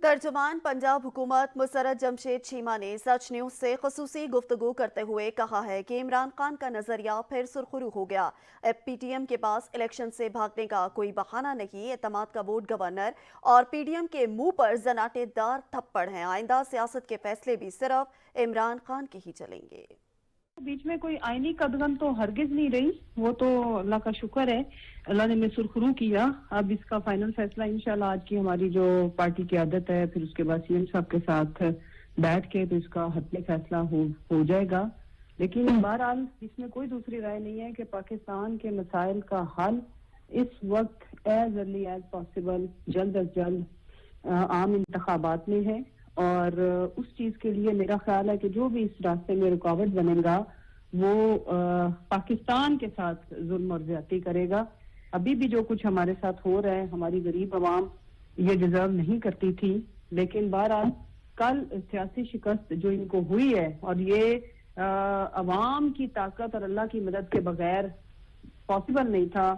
तर्जुमान पंजाब हुकूमत मुसर्रत जमशेद चीमा ने सच न्यूज से खसूसी गुफ्तगू करते हुए कहा है कि इमरान खान का नजरिया फिर सुरखरू हो गया। अब पीटीएम के पास इलेक्शन से भागने का कोई बहाना नहीं। एतमाद का वोट गवर्नर और पीडीएम के मुंह पर जनाटेदार थप्पड़ हैं। आइंदा सियासत के फैसले भी सिर्फ इमरान खान के ही चलेंगे। बीच में कोई आईनी कदगन तो हरगिज नहीं रही। वो तो अल्लाह का शुक्र है, अल्लाह ने में सुरखरू किया। अब इसका फाइनल फैसला इंशाल्लाह आज की हमारी जो पार्टी की आदत है, फिर उसके बाद सीएम साहब के साथ बैठ के तो इसका हतमी फैसला हो जाएगा। लेकिन बहरहाल इसमें कोई दूसरी राय नहीं है कि पाकिस्तान के मसाइल का हल इस वक्त एज अर्ली एज पॉसिबल, जल्द अज जल्द आम इंतखाबात में है। और उस चीज के लिए मेरा ख्याल है कि जो भी इस रास्ते में रुकावट बनेगा वो पाकिस्तान के साथ जुल्म और ज्यादती करेगा। अभी भी जो कुछ हमारे साथ हो रहा है, हमारी गरीब आवाम ये डिजर्व नहीं करती थी। लेकिन बहरहाल कल सियासी शिकस्त जो इनको हुई है, और ये अवाम की ताकत और अल्लाह की मदद के बगैर पॉसिबल नहीं था।